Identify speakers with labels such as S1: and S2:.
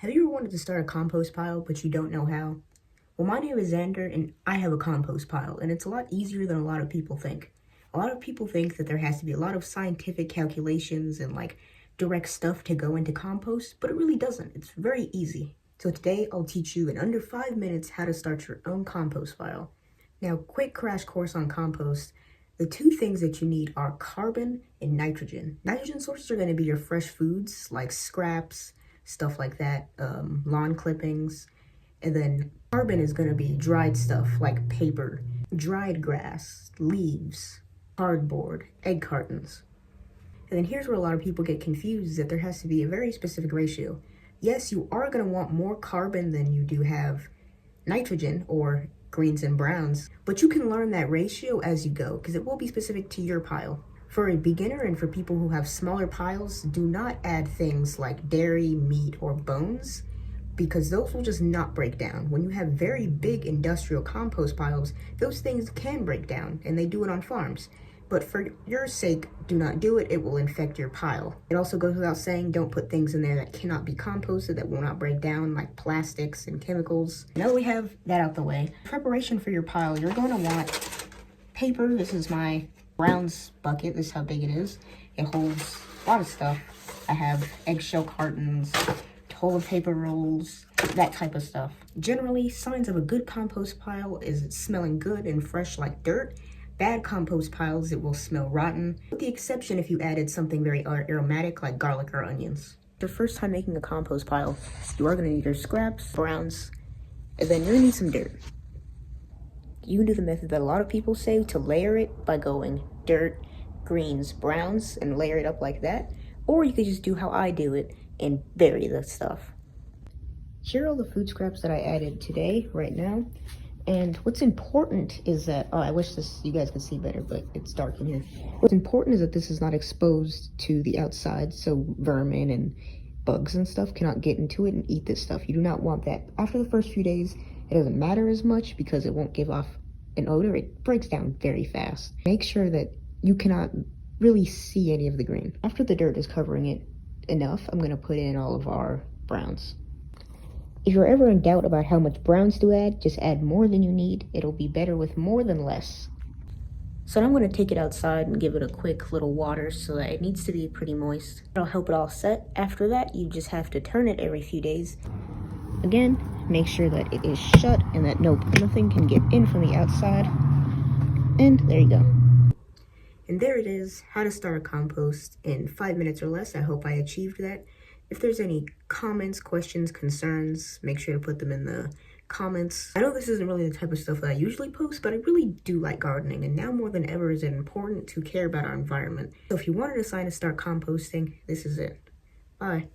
S1: Have you ever wanted to start a compost pile, but you don't know how? Well, my name is Xander, and I have a compost pile, and it's a lot easier than a lot of people think. A lot of people think that there has to be a lot of scientific calculations and direct stuff to go into compost, but it really doesn't. It's very easy. So today I'll teach you in under 5 minutes how to start your own compost pile. Now, quick crash course on compost. The two things that you need are carbon and nitrogen. Nitrogen sources are going to be your fresh foods like scraps, stuff like that, lawn clippings. And then carbon is going to be dried stuff like paper, dried grass, leaves, cardboard, egg cartons. And then here's where a lot of people get confused, is that there has to be a very specific ratio. Yes, you are going to want more carbon than you do have nitrogen or greens and browns, but you can learn that ratio as you go because it will be specific to your pile. For a beginner and for people who have smaller piles, do not add things like dairy, meat, or bones because those will just not break down. When you have very big industrial compost piles, those things can break down, and they do it on farms. But for your sake, do not do it. It will infect your pile. It also goes without saying, don't put things in there that cannot be composted, that will not break down, like plastics and chemicals. Now that we have that out the way, preparation for your pile, you're going to want paper. This is my Browns bucket. This is how big it is. It holds a lot of stuff. I have eggshell cartons, toilet paper rolls, that type of stuff. Generally, signs of a good compost pile is it smelling good and fresh like dirt. Bad compost piles, it will smell rotten, with the exception if you added something very aromatic like garlic or onions. Your first time making a compost pile, you are going to need your scraps, browns, and then you're going to need some dirt. You can do the method that a lot of people say to layer it by going dirt, greens, browns, and layer it up like that. Or you could just do how I do it and bury the stuff. Here are all the food scraps that I added today, right now. And what's important is that, I wish you guys could see better, but it's dark in here. What's important is that this is not exposed to the outside, so vermin and bugs and stuff cannot get into it and eat this stuff. You do not want that. After the first few days, it doesn't matter as much because it won't give off an odor. It breaks down very fast. Make sure that you cannot really see any of the green. After the dirt is covering it enough, I'm going to put in all of our browns. If you're ever in doubt about how much browns to add, just add more than you need. It'll be better with more than less. So now I'm going to take it outside and give it a quick little water so that it needs to be pretty moist. It'll help it all set. After that, you just have to turn it every few days. Again, make sure that it is shut and that nothing can get in from the outside. And there you go. And there it is, how to start a compost in 5 minutes or less. I hope I achieved that. If there's any comments, questions, concerns, make sure to put them in the comments. I know this isn't really the type of stuff that I usually post, but I really do like gardening, and now more than ever is it important to care about our environment. So if you wanted a sign to start composting, this is it. Bye.